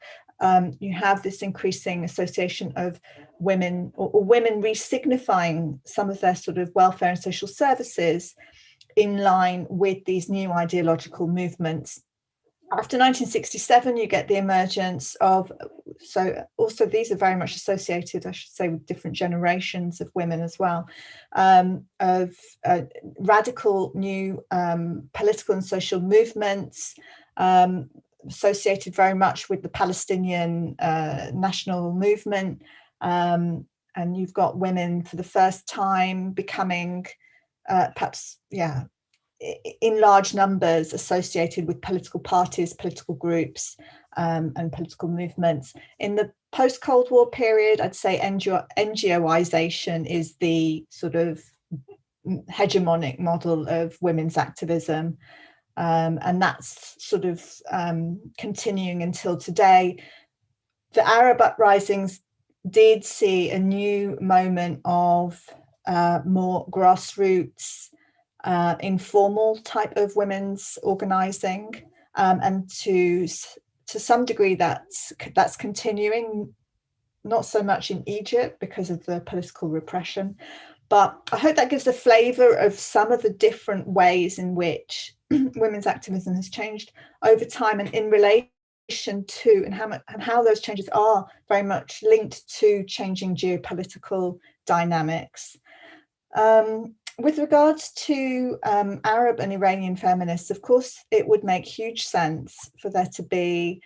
Speaker 3: you have this increasing association of women, or women re-signifying some of their sort of welfare and social services in line with these new ideological movements. After 1967, you get the emergence of, so also these are very much associated, I should say, with different generations of women as well, of radical new political and social movements, associated very much with the Palestinian national movement, you've got women for the first time becoming perhaps, in large numbers associated with political parties, political groups, and political movements. In the post-Cold War period, I'd say NGOization is the sort of hegemonic model of women's activism. And that's sort of continuing until today. The Arab uprisings did see a new moment of more grassroots, informal type of women's organizing, and to some degree that's continuing, not so much in Egypt because of the political repression, but I hope that gives a flavor of some of the different ways in which women's activism has changed over time, and in relation to and how those changes are very much linked to changing geopolitical dynamics. With regards to Arab and Iranian feminists, of course, it would make huge sense for there to be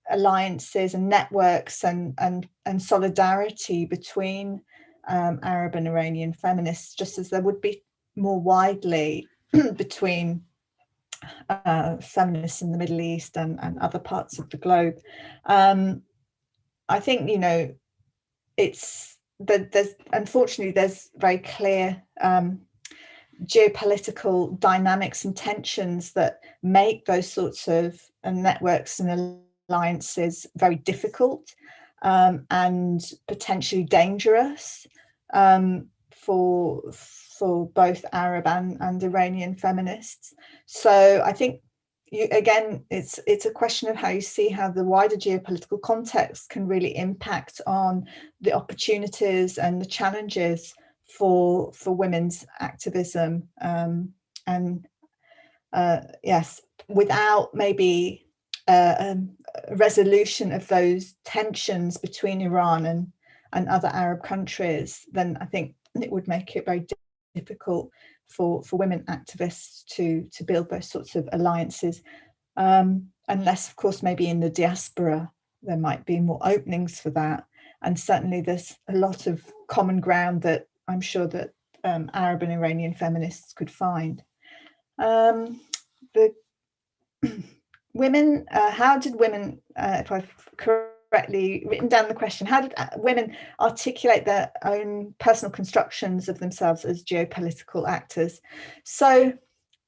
Speaker 3: alliances and networks and solidarity between Arab and Iranian feminists, just as there would be more widely between feminists in the Middle East and other parts of the globe. I think, there's very clear geopolitical dynamics and tensions that make those sorts of networks and alliances very difficult and potentially dangerous for both Arab and Iranian feminists. So I think it's a question of how you see how the wider geopolitical context can really impact on the opportunities and the challenges for women's activism, and yes, without maybe a resolution of those tensions between Iran and other Arab countries, then I think it would make it very difficult for women activists to build those sorts of alliances, unless, of course, maybe in the diaspora there might be more openings for that. And certainly there's a lot of common ground that I'm sure that Arab and Iranian feminists could find. The women, how did women, if I've correctly written down the question, how did women articulate their own personal constructions of themselves as geopolitical actors? So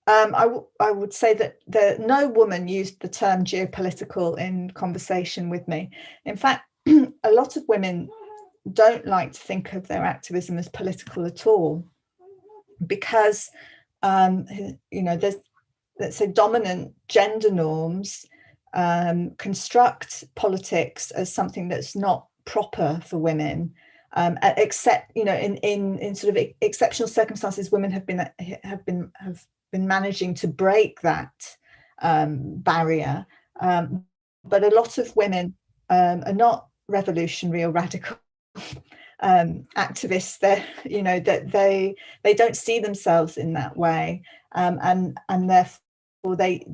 Speaker 3: I would say that no woman used the term geopolitical in conversation with me. In fact, a lot of women don't like to think of their activism as political at all, because there's, let's say, dominant gender norms construct politics as something that's not proper for women, except in sort of exceptional circumstances, women have been managing to break that barrier, but a lot of women are not revolutionary or radical activists. That they don't see themselves in that way, and therefore they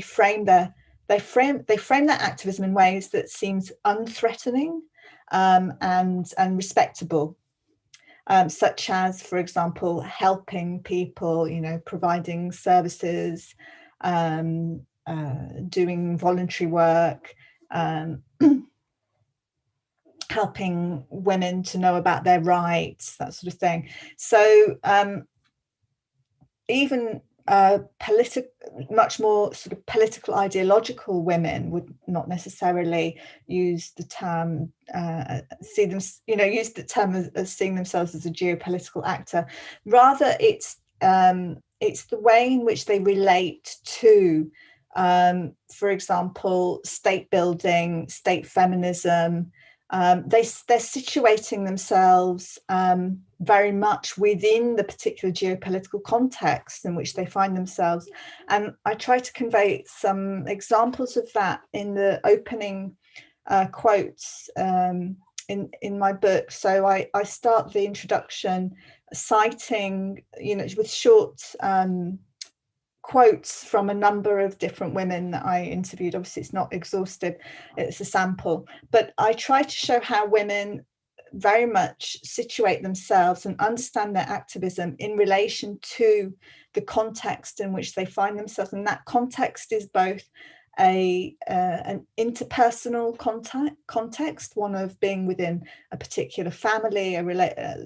Speaker 3: frame their activism in ways that seems unthreatening and respectable, such as, for example, helping people, providing services, doing voluntary work, helping women to know about their rights, that sort of thing. So even much more sort of political ideological women would not necessarily use the term use the term as seeing themselves as a geopolitical actor. Rather, it's the way in which they relate to, for example, state building, state feminism. They're situating themselves very much within the particular geopolitical context in which they find themselves. And I try to convey some examples of that in the opening quotes in my book. So I start the introduction citing, with short quotes from a number of different women that I interviewed. Obviously, it's not exhaustive, it's a sample, but I try to show how women very much situate themselves and understand their activism in relation to the context in which they find themselves. And that context is both an interpersonal context, one of being within a particular family,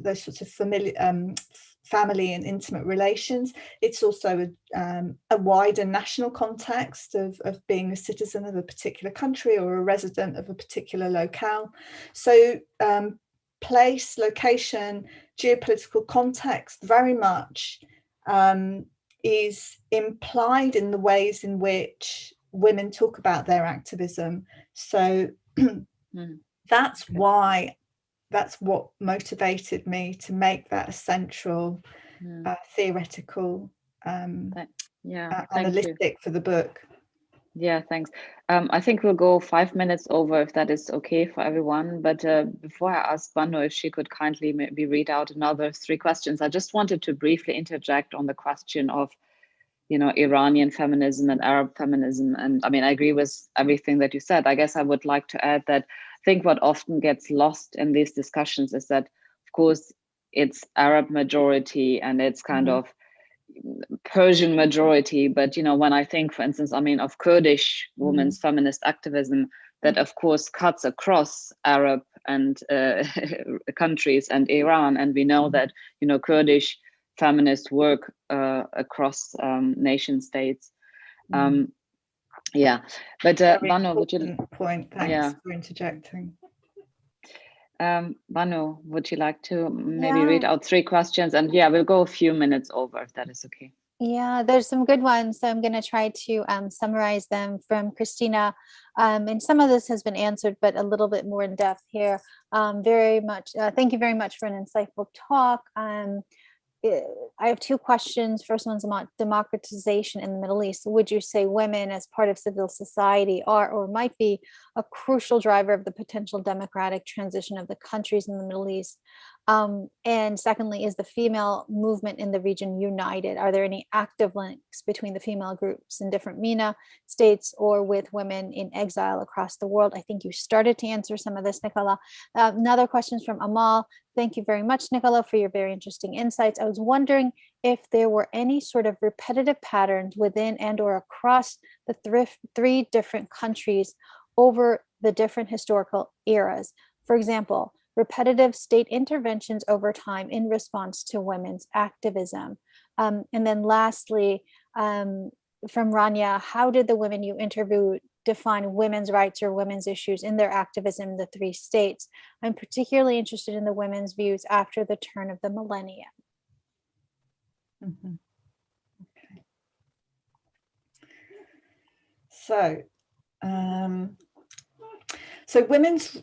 Speaker 3: those sorts of family and intimate relations. It's also a wider national context of being a citizen of a particular country or a resident of a particular locale. So place, location, geopolitical context very much is implied in the ways in which women talk about their activism. So that's what motivated me to make that a central theoretical analytic for the book.
Speaker 1: Yeah, thanks. I think we'll go 5 minutes over if that is okay for everyone. But before I ask Banu if she could kindly maybe read out another 3 questions, I just wanted to briefly interject on the question of, Iranian feminism and Arab feminism. And I mean, I agree with everything that you said. I guess I would like to add that I think what often gets lost in these discussions is that, of course, it's Arab majority and it's kind of Persian majority, but when I think, for instance, of Kurdish women's feminist activism, that of course cuts across Arab and countries and Iran, and we know that Kurdish feminist work across nation states. Yeah, but Banu, would you?
Speaker 3: Point. Thanks for interjecting.
Speaker 1: Banu, would you like to maybe read out 3 questions? And we'll go a few minutes over if that is okay.
Speaker 2: Yeah, there's some good ones. So I'm going to try to summarize them from Christina. And some of this has been answered, but a little bit more in depth here. Very much. Thank you very much for an insightful talk. I have 2 questions. First one's about democratization in the Middle East. Would you say women as part of civil society are or might be a crucial driver of the potential democratic transition of the countries in the Middle East? And secondly, is the female movement in the region united? Are there any active links between the female groups in different MENA states or with women in exile across the world? I think you started to answer some of this, Nicola. Another question is from Amal. Thank you very much, Nicola, for your very interesting insights. I was wondering if there were any sort of repetitive patterns within and or across the 3 different countries over the different historical eras. For example, repetitive state interventions over time in response to women's activism. And then lastly, from Rania, how did the women you interviewed define women's rights or women's issues in their activism in the 3 states? I'm particularly interested in the women's views after the turn of the millennium.
Speaker 3: Okay. So women's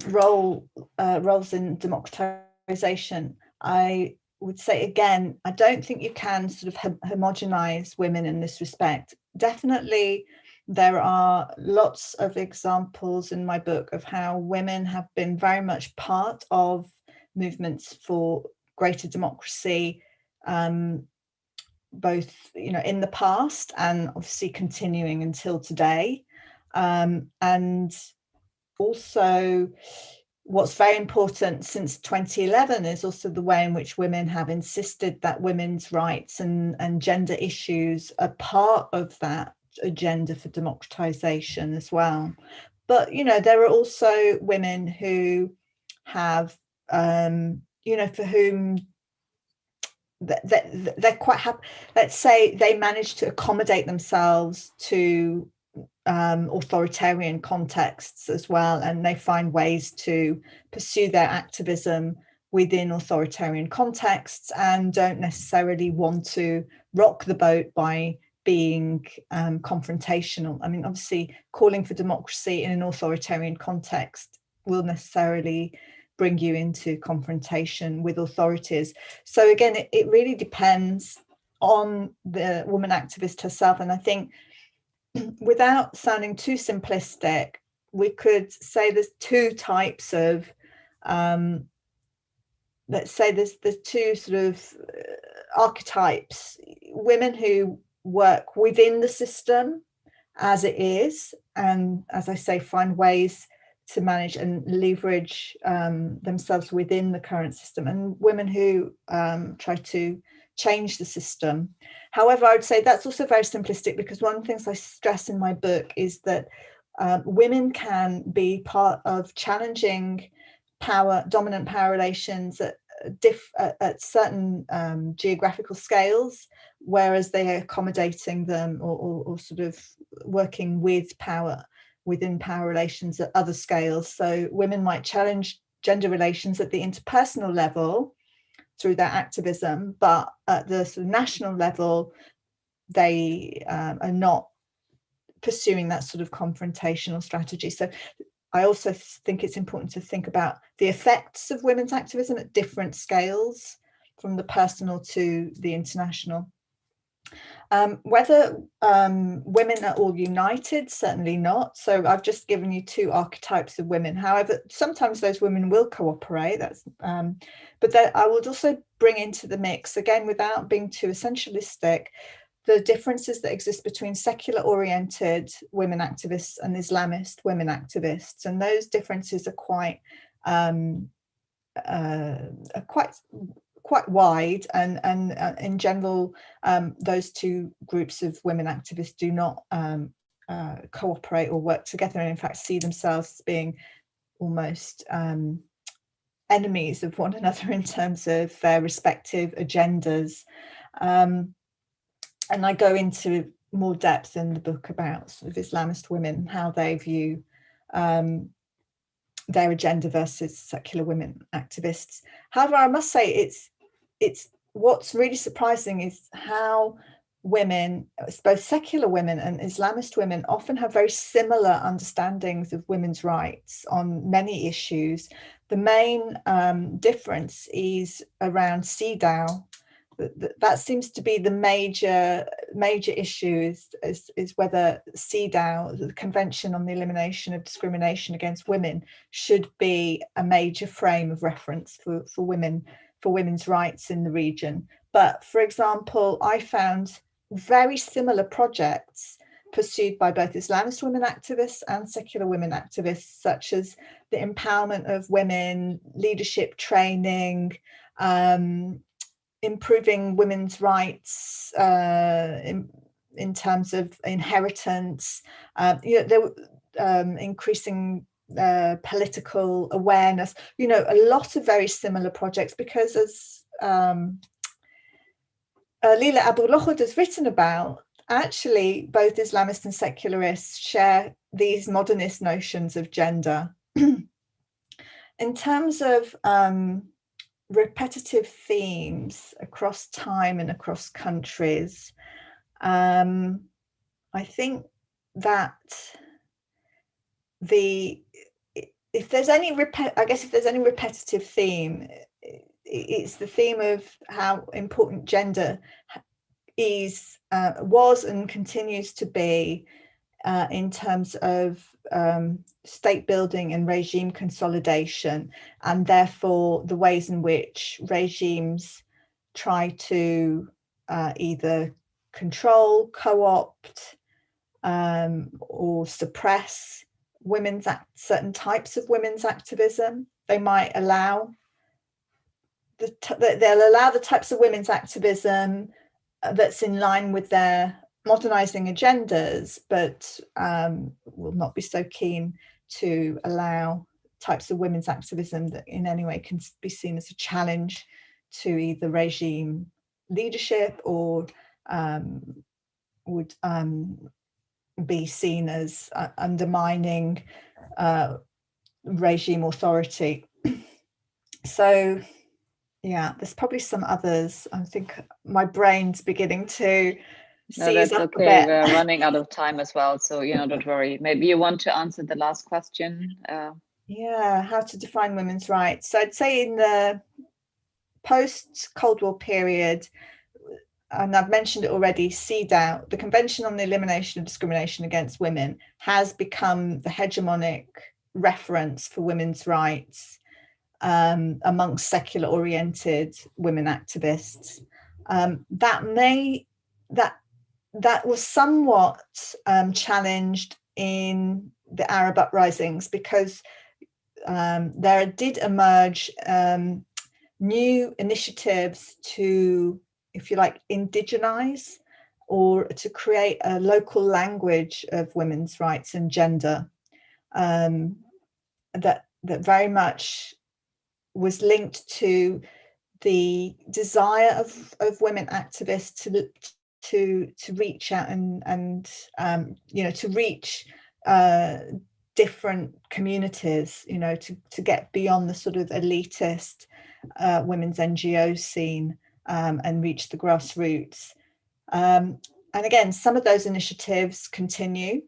Speaker 3: roles in democratization, I would say again, I don't think you can sort of homogenize women in this respect. Definitely, there are lots of examples in my book of how women have been very much part of movements for greater democracy, both in the past and obviously continuing until today. And also, what's very important since 2011 is also the way in which women have insisted that women's rights and gender issues are part of that agenda for democratization as well. But there are also women who have for whom they're quite happy. Let's say they manage to accommodate themselves to authoritarian contexts as well, and they find ways to pursue their activism within authoritarian contexts and don't necessarily want to rock the boat by being confrontational. I mean, obviously, calling for democracy in an authoritarian context will necessarily bring you into confrontation with authorities. So again, it really depends on the woman activist herself. And I think, without sounding too simplistic, we could say there's 2 types of, let's say there's 2 sort of archetypes: women who work within the system as it is, and as I say, find ways to manage and leverage themselves within the current system, and women who try to change the system. However, I would say that's also very simplistic, because one of the things I stress in my book is that women can be part of challenging dominant power relations at certain geographical scales, whereas they are accommodating them or sort of working with power within power relations at other scales. So women might challenge gender relations at the interpersonal level through their activism, but at the sort of national level, they are not pursuing that sort of confrontational strategy. So I also think it's important to think about the effects of women's activism at different scales, from the personal to the international. Whether women are all united, certainly not. So I've just given you two archetypes of women. However, sometimes those women will cooperate. But I would also bring into the mix, again, without being too essentialistic, the differences that exist between secular-oriented women activists and Islamist women activists, and those differences are quite wide, and in general, those two groups of women activists do not cooperate or work together, and in fact see themselves as being almost enemies of one another in terms of their respective agendas. And I go into more depth in the book about sort of Islamist women, how they view their agenda versus secular women activists. However, I must say it's what's really surprising is how women, both secular women and Islamist women, often have very similar understandings of women's rights on many issues. The main difference is around CEDAW. That seems to be the major issue, is whether CEDAW, the Convention on the Elimination of Discrimination Against Women, should be a major frame of reference for women's rights in the region. But for example, I found very similar projects pursued by both Islamist women activists and secular women activists, such as the empowerment of women, leadership training, improving women's rights in terms of inheritance, increasing political awareness, a lot of very similar projects, because as Leila Abu-Lughod has written about, actually both Islamists and secularists share these modernist notions of gender. In terms of repetitive themes across time and across countries, I think that if there's any repetitive theme, it's the theme of how important gender was and continues to be in terms of state building and regime consolidation, and therefore the ways in which regimes try to either control, co-opt, or suppress certain types of women's activism. They might allow they'll allow the types of women's activism that's in line with their modernizing agendas, but will not be so keen to allow types of women's activism that in any way can be seen as a challenge to either regime leadership or would be seen as undermining regime authority. So yeah, there's probably some others. I think my brain's beginning to seize up a bit.
Speaker 1: We're running out of time as well, so don't worry. Maybe you want to answer the last question.
Speaker 3: Yeah, how to define women's rights. So I'd say in the post-Cold War period, and I've mentioned it already, CEDAW, the Convention on the Elimination of Discrimination Against Women, has become the hegemonic reference for women's rights amongst secular-oriented women activists. That was somewhat challenged in the Arab uprisings, because there did emerge new initiatives to, if you like, indigenize or to create a local language of women's rights and gender that very much was linked to the desire of women activists to reach out and you know, to reach different communities, you know, to get beyond the sort of elitist women's NGO scene and reach the grassroots. And again, some of those initiatives continue.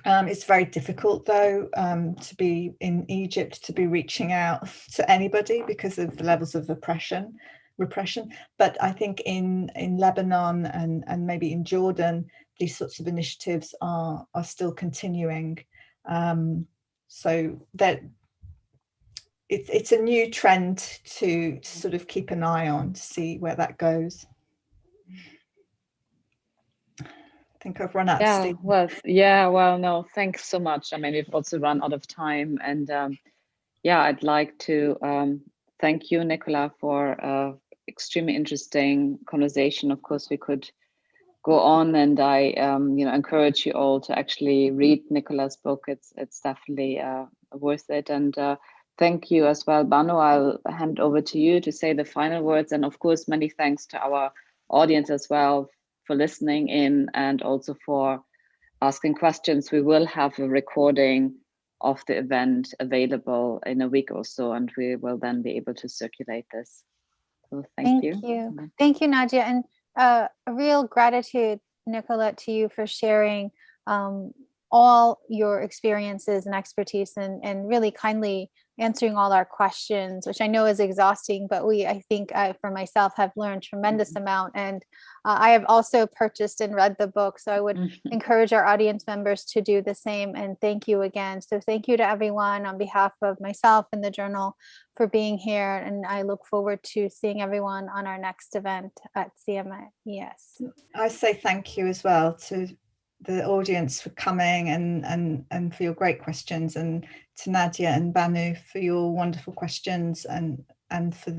Speaker 3: It's very difficult, though, to be in Egypt, to be reaching out to anybody because of the levels of repression. But I think in Lebanon and maybe in Jordan, these sorts of initiatives are still continuing. So that it's a new trend to sort of keep an eye on, to see where that goes. I think I've run out of steam.
Speaker 1: Well, no, thanks so much. I mean, we've also run out of time, and I'd like to thank you, Nicola, for extremely interesting conversation. Of course, we could go on, and I encourage you all to actually read Nicola's book. It's definitely worth it. And thank you as well, Banu. I'll hand over to you to say the final words. And of course, many thanks to our audience as well for listening in and also for asking questions. We will have a recording of the event available in a week or so, and we will then be able to circulate this. So thank you.
Speaker 2: Thank you, Nadia. And a real gratitude, Nicola, to you for sharing all your experiences and expertise and really kindly answering all our questions, which I know is exhausting, but I think for myself have learned tremendous amount. And I have also purchased and read the book, so I would encourage our audience members to do the same. And thank you again. So thank you to everyone on behalf of myself and the journal for being here. And I look forward to seeing everyone on our next event at CMES.
Speaker 3: I say thank you as well to the audience for coming and for your great questions, and to Nadia and Banu for your wonderful questions, and for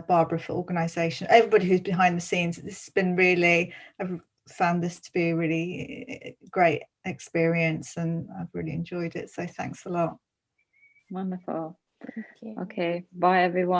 Speaker 3: Barbara for organisation, everybody who's behind the scenes. This has been really, I've found this to be a really great experience, and I've really enjoyed it. So thanks a lot.
Speaker 1: Wonderful.
Speaker 2: Thank you.
Speaker 1: Okay, bye everyone.